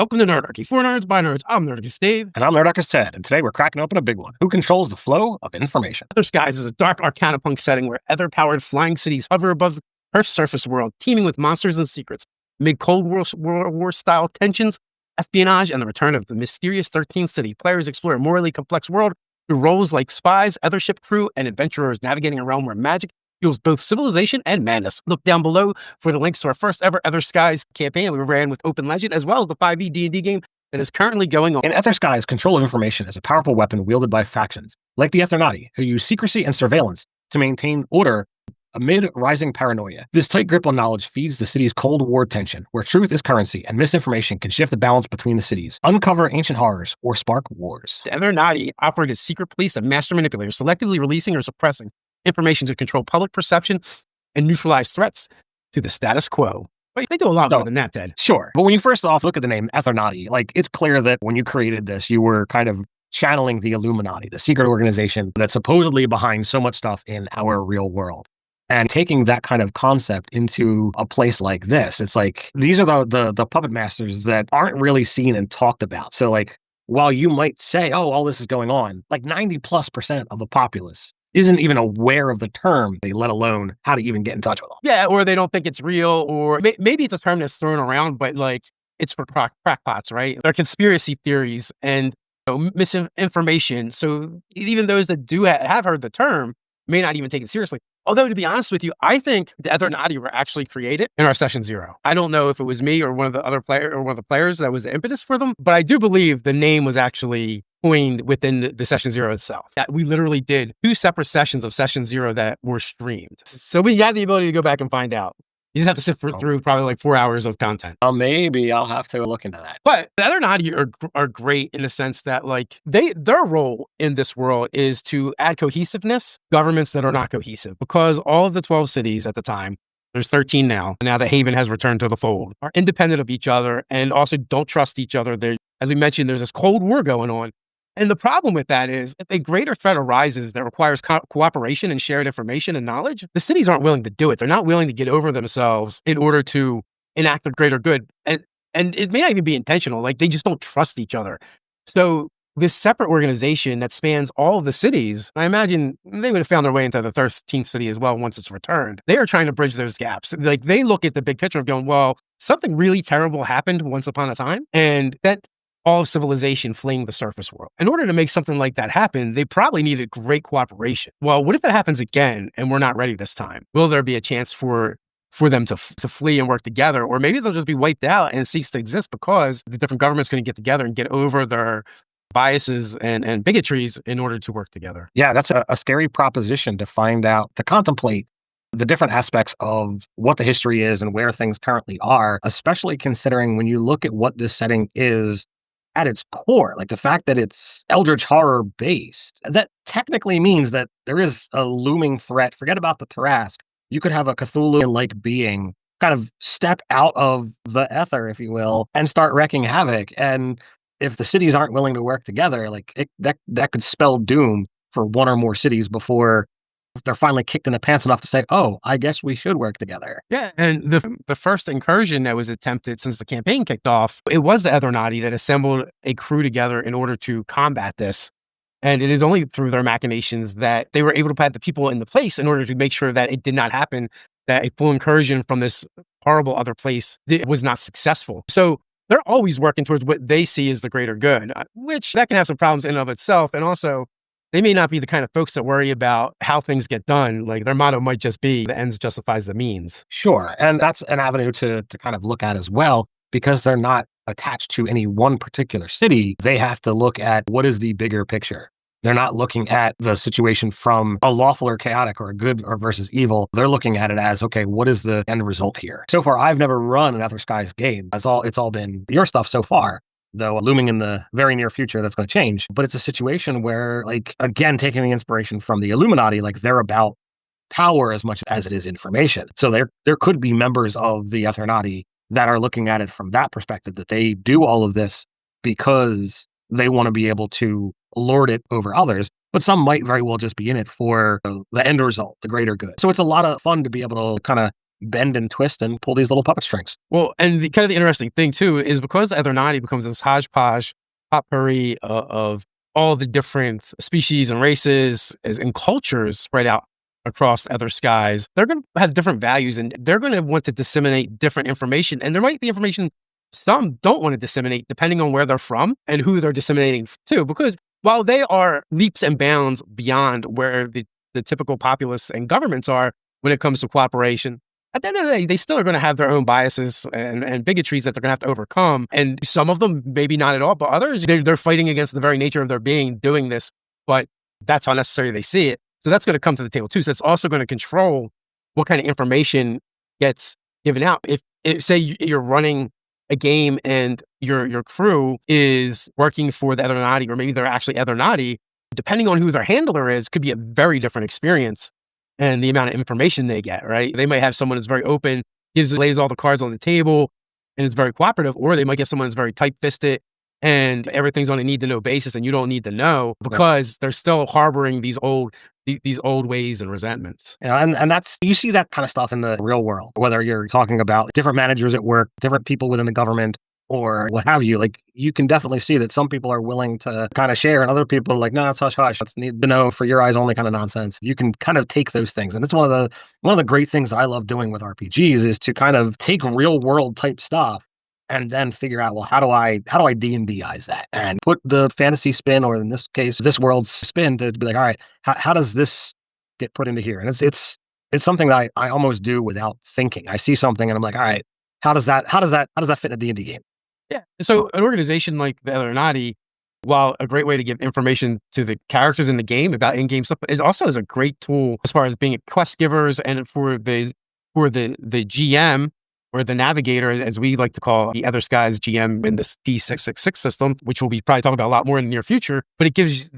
Welcome to Nerdarchy. For nerds, by nerds, I'm Nerdarchist Dave. And I'm Nerdarchist Ted, and today we're cracking open a big one. Who controls the flow of information? Aether Skies is a dark arcana-punk setting where ether-powered flying cities hover above the Earth's surface world, teeming with monsters and secrets. Amid Cold War-style tensions, espionage, and the return of the mysterious 13th City, players explore a morally complex world through roles like spies, othership crew, and adventurers navigating a realm where magic fuels both civilization and madness. Look down below for the links to our first ever Aether Skies campaign we ran with Open Legend, as well as the 5e D&D game that is currently going on. In Aether Skies, control of information is a powerful weapon wielded by factions, like the Aethernati, who use secrecy and surveillance to maintain order amid rising paranoia. This tight grip on knowledge feeds the city's Cold War tension, where truth is currency and misinformation can shift the balance between the cities, uncover ancient horrors, or spark wars. The Eldritch operate as secret police and master manipulators, selectively releasing or suppressing information to control public perception and neutralize threats to the status quo. But they do a lot more than that, Ted. Sure. But when you first off look at the name Aethernati, it's clear that when you created this, you were kind of channeling the Illuminati, the secret organization that's supposedly behind so much stuff in our real world. And taking that kind of concept into a place like this, it's like, these are the puppet masters that aren't really seen and talked about. So while you might say, oh, all this is going on, 90+% of the populace isn't even aware of the term, let alone how to even get in touch with them. Yeah, or they don't think it's real, or maybe it's a term that's thrown around, but it's for crackpots, right? There are conspiracy theories and misinformation. So even those that do have heard the term may not even take it seriously. Although, to be honest with you, I think the Eldritch were actually created in our session 0. I don't know if it was me or one of the players that was the impetus for them, but I do believe the name was actually coined within the session 0 itself. That we literally did 2 separate sessions of session 0 that were streamed. So we got the ability to go back and find out. You just have to sit through probably 4 hours of content. Maybe I'll have to look into that. But the Eldritch are great in the sense that their role in this world is to add cohesiveness, governments that are not cohesive, because all of the 12 cities at the time, there's 13 now that Haven has returned to the fold, are independent of each other and also don't trust each other. As we mentioned, there's this Cold War going on. And the problem with that is, if a greater threat arises that requires cooperation and shared information and knowledge, the cities aren't willing to do it. They're not willing to get over themselves in order to enact the greater good. And it may not even be intentional. They just don't trust each other. So this separate organization that spans all of the cities, I imagine they would have found their way into the 13th city as well once it's returned. They are trying to bridge those gaps. They look at the big picture of going, well, something really terrible happened once upon a time, and that all of civilization fleeing the surface world. In order to make something like that happen, they probably needed great cooperation. Well, what if that happens again and we're not ready this time? Will there be a chance for them to flee and work together? Or maybe they'll just be wiped out and cease to exist because the different governments going to get together and get over their biases and bigotries in order to work together. Yeah, that's a scary proposition to find out, to contemplate the different aspects of what the history is and where things currently are, especially considering when you look at what this setting is at its core, the fact that it's Eldritch horror based, that technically means that there is a looming threat. Forget about the Tarask. You could have a Cthulhu-like being kind of step out of the ether, if you will, and start wreaking havoc. And if the cities aren't willing to work together, that could spell doom for one or more cities before they're finally kicked in the pants enough to say, oh, I guess we should work together. Yeah, and the first incursion that was attempted since the campaign kicked off, it was the Aethernati that assembled a crew together in order to combat this. And it is only through their machinations that they were able to put the people in the place in order to make sure that it did not happen, that a full incursion from this horrible other place was not successful. So they're always working towards what they see as the greater good, which that can have some problems in and of itself. And also, they may not be the kind of folks that worry about how things get done. Their motto might just be, the ends justifies the means. Sure. And that's an avenue to kind of look at as well, because they're not attached to any one particular city. They have to look at what is the bigger picture. They're not looking at the situation from a lawful or chaotic or good or versus evil. They're looking at it as, okay, what is the end result here? So far, I've never run an Aether Skies game. It's all been your stuff so far. Though looming in the very near future, that's going to change. But it's a situation where, again, taking the inspiration from the Illuminati, they're about power as much as it is information. So there could be members of the Aethernati that are looking at it from that perspective, that they do all of this because they want to be able to lord it over others. But some might very well just be in it for the end result, the greater good. So it's a lot of fun to be able to kind of bend and twist and pull these little puppet strings. Well, and kind of the interesting thing too is because the Aethernati becomes this hodgepodge, potpourri of all the different species and races and cultures spread out across Aether Skies, they're going to have different values and they're going to want to disseminate different information. And there might be information some don't want to disseminate depending on where they're from and who they're disseminating to. Because while they are leaps and bounds beyond where the typical populace and governments are when it comes to cooperation, at the end of the day, they still are going to have their own biases and bigotries that they're going to have to overcome. And some of them, maybe not at all, but others, they're fighting against the very nature of their being doing this, but that's how necessary they see it. So that's going to come to the table too. So it's also going to control what kind of information gets given out. If say you're running a game and your crew is working for the Eldritch, or maybe they're actually Aethernati, depending on who their handler is, could be a very different experience and the amount of information they get, right? They might have someone who's very open, lays all the cards on the table and is very cooperative, or they might get someone who's very tight-fisted and everything's on a need-to-know basis and you don't need to know because they're still harboring these old ways and resentments. Yeah, and that's, you see that kind of stuff in the real world, whether you're talking about different managers at work, different people within the government, or what have you. Like, you can definitely see that some people are willing to kind of share and other people are like, no, it's hush hush. It's need to know for your eyes only kind of nonsense. You can kind of take those things. And it's one of the great things that I love doing with RPGs is to kind of take real world type stuff and then figure out, well, how do I D&Dize that and put the fantasy spin, or in this case, this world's spin, to be like, all right, how does this get put into here? And it's something that I almost do without thinking. I see something and I'm like, all right, how does that fit in a D&D game? Yeah. So an organization like the Eldritch, while a great way to give information to the characters in the game about in-game stuff, it also is a great tool as far as being quest givers and for the GM, or the navigator, as we like to call the Aether Skies GM in this D666 system, which we'll be probably talking about a lot more in the near future. But it gives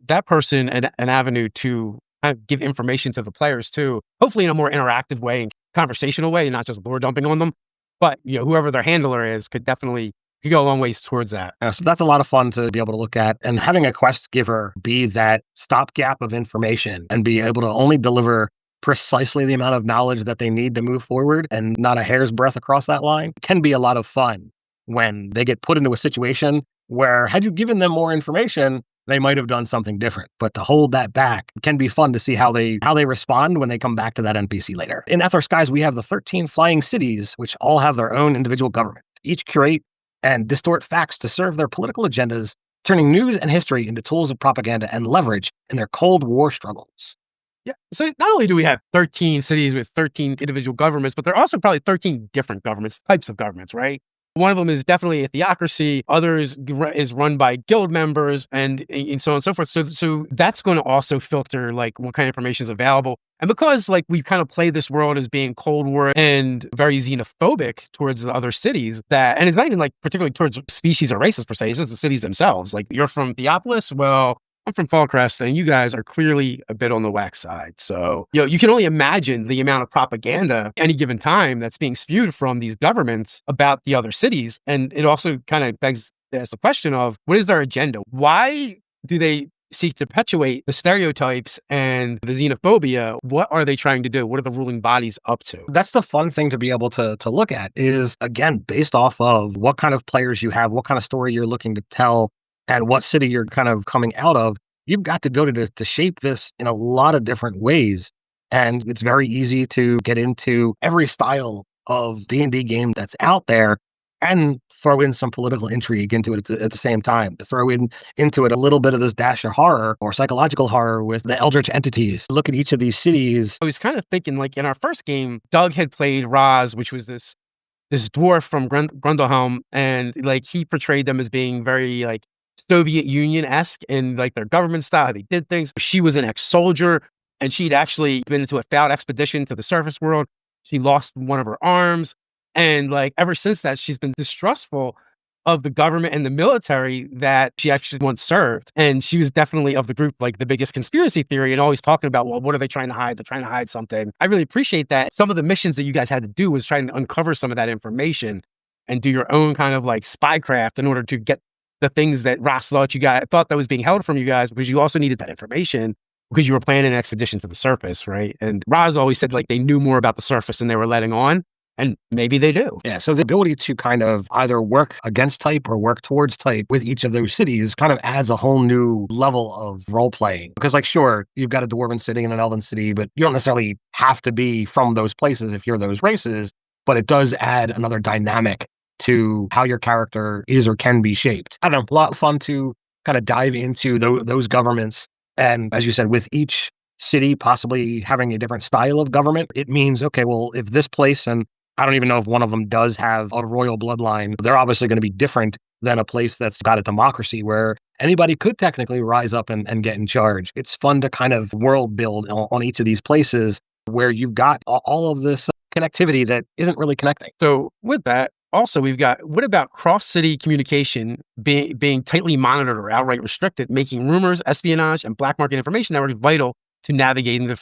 that person an avenue to kind of give information to the players too, hopefully in a more interactive way and conversational way, and not just lore dumping on them. But whoever their handler is could go a long ways towards that. Yeah, so that's a lot of fun to be able to look at, and having a quest giver be that stopgap of information and be able to only deliver precisely the amount of knowledge that they need to move forward and not a hair's breadth across that line can be a lot of fun when they get put into a situation where, had you given them more information, they might have done something different. But to hold that back can be fun to see how they respond when they come back to that NPC later. In Aether Skies, we have the 13 flying cities, which all have their own individual government. Each curate and distort facts to serve their political agendas, turning news and history into tools of propaganda and leverage in their Cold War struggles. Yeah. So not only do we have 13 cities with 13 individual governments, but there are also probably 13 different types of governments, right? One of them is definitely a theocracy. Others is run by guild members and so on and so forth. So that's going to also filter like what kind of information is available. And because like we kind of play this world as being Cold War and very xenophobic towards the other cities, and it's not even like particularly towards species or races per se, it's just the cities themselves. Like, you're from Theopolis? Well, I'm from Fallcrest, and you guys are clearly a bit on the whack side. So, you can only imagine the amount of propaganda any given time that's being spewed from these governments about the other cities. And it also kind of begs the question of, what is their agenda? Why do they seek to perpetuate the stereotypes and the xenophobia? What are they trying to do? What are the ruling bodies up to? That's the fun thing to be able to look at is, again, based off of what kind of players you have, what kind of story you're looking to tell, and what city you're kind of coming out of. You've got the ability to shape this in a lot of different ways. And it's very easy to get into every style of D&D game that's out there and throw in some political intrigue into it at the same time. To throw into it a little bit of this dash of horror or psychological horror with the Eldritch entities. Look at each of these cities. I was kind of thinking, like, in our first game, Doug had played Roz, which was this dwarf from Grundlehelm, and like he portrayed them as being very like Soviet Union-esque in like their government style, how they did things. She was an ex-soldier, and she'd actually been into a failed expedition to the surface world. She lost one of her arms, and like ever since that, she's been distrustful of the government and the military that she actually once served. And she was definitely of the group, like the biggest conspiracy theory, and always talking about, well, what are they trying to hide? They're trying to hide something. I really appreciate that. Some of the missions that you guys had to do was trying to uncover some of that information and do your own kind of like spycraft in order to get the things that Ross thought that was being held from you guys, because you also needed that information because you were planning an expedition to the surface, right? And Roz always said like they knew more about the surface than they were letting on. And maybe they do. Yeah, so the ability to kind of either work against type or work towards type with each of those cities kind of adds a whole new level of role playing. Because, like, sure, you've got a dwarven city and an elven city, but you don't necessarily have to be from those places if you're those races. But it does add another dynamic to how your character is or can be shaped. I don't know, a lot of fun to kind of dive into those governments. And as you said, with each city possibly having a different style of government, it means, okay, well, if this place, and I don't even know if one of them does have a royal bloodline, they're obviously going to be different than a place that's got a democracy where anybody could technically rise up and get in charge. It's fun to kind of world build on each of these places where you've got all of this connectivity that isn't really connecting. So with that, also we've got, what about cross-city communication being tightly monitored or outright restricted, making rumors, espionage, and black market information networks vital to navigating the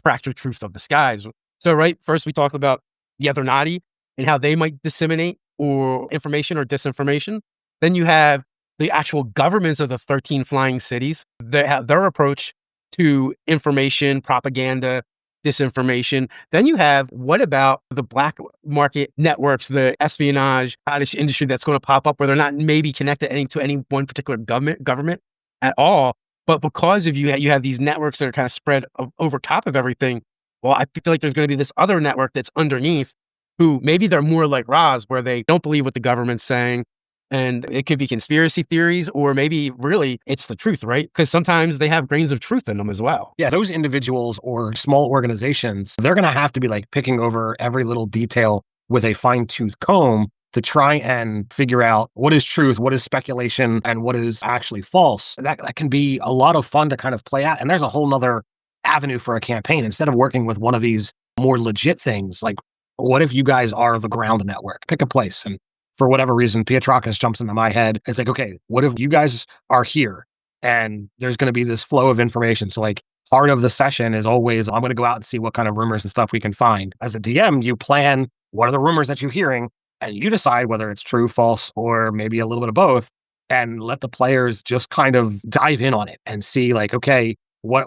fractured truth of the skies. So right, first we talked about the Eethernati and how they might disseminate or information or disinformation. Then you have the actual governments of the 13 flying cities. They have their approach to information, propaganda, disinformation. Then you have, what about the black market networks, the espionage industry that's going to pop up where they're not maybe connected to any one particular government at all. But because of you have these networks that are kind of spread over top of everything. Well, I feel like there's going to be this other network that's underneath who maybe they're more like Roz, where they don't believe what the government's saying. And it could be conspiracy theories, or maybe really it's the truth, right? Because sometimes they have grains of truth in them as well. Yeah, those individuals or small organizations, they're going to have to be like picking over every little detail with a fine-tooth comb to try and figure out what is truth, what is speculation, and what is actually false. That can be a lot of fun to kind of play out. And there's a whole nother avenue for a campaign. Instead of working with one of these more legit things, like what if you guys are the ground network? Pick a place. And for whatever reason, Pietracus jumps into my head. It's like, okay, what if you guys are here and there's going to be this flow of information? So like part of the session is always, I'm going to go out and see what kind of rumors and stuff we can find. As a DM, you plan, what are the rumors that you're hearing? And you decide whether it's true, false, or maybe a little bit of both, and let the players just kind of dive in on it and see like, okay, what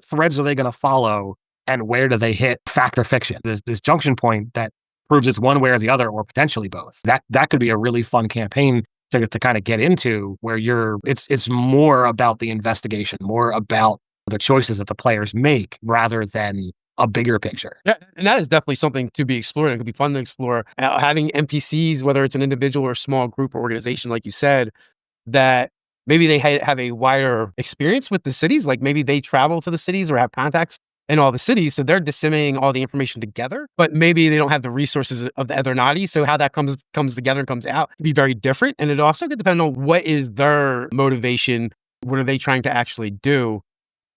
threads are they going to follow, and where do they hit fact or fiction? This junction point that proves it's one way or the other, or potentially both. That could be a really fun campaign to kind of get into, where it's more about the investigation, more about the choices that the players make rather than a bigger picture. Yeah, and that is definitely something to be explored. It could be fun to explore. Having NPCs, whether it's an individual or a small group or organization, like you said, that maybe they have a wider experience with the cities. Like maybe they travel to the cities or have contacts in all the cities, so they're disseminating all the information together, but maybe they don't have the resources of the Eethernati, so how that comes together and comes out could be very different. And it also could depend on what is their motivation, what are they trying to actually do.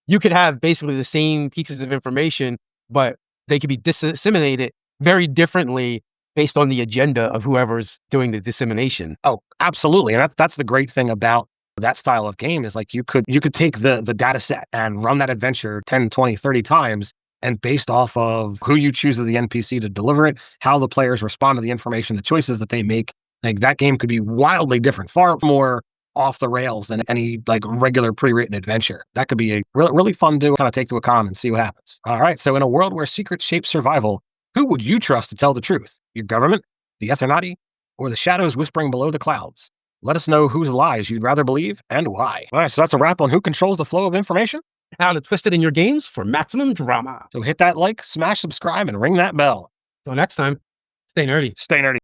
You could have basically the same pieces of information, but they could be disseminated very differently based on the agenda of whoever's doing the dissemination. Oh, absolutely. And that's the great thing about that style of game, is like you could take the data set and run that adventure 10, 20, 30 times, and based off of who you choose as the NPC to deliver it, how the players respond to the information, the choices that they make, like that game could be wildly different, far more off the rails than any like regular pre-written adventure. That could be a really fun to kind of take to a con and see what happens. All right, so in a world where secrets shape survival, who would you trust to tell the truth? Your government, the Aethernati, or the shadows whispering below the clouds? Let us know whose lies you'd rather believe and why. All right, so that's a wrap on who controls the flow of information. How to twist it in your games for maximum drama. So hit that like, smash subscribe, and ring that bell. Till next time, stay nerdy. Stay nerdy.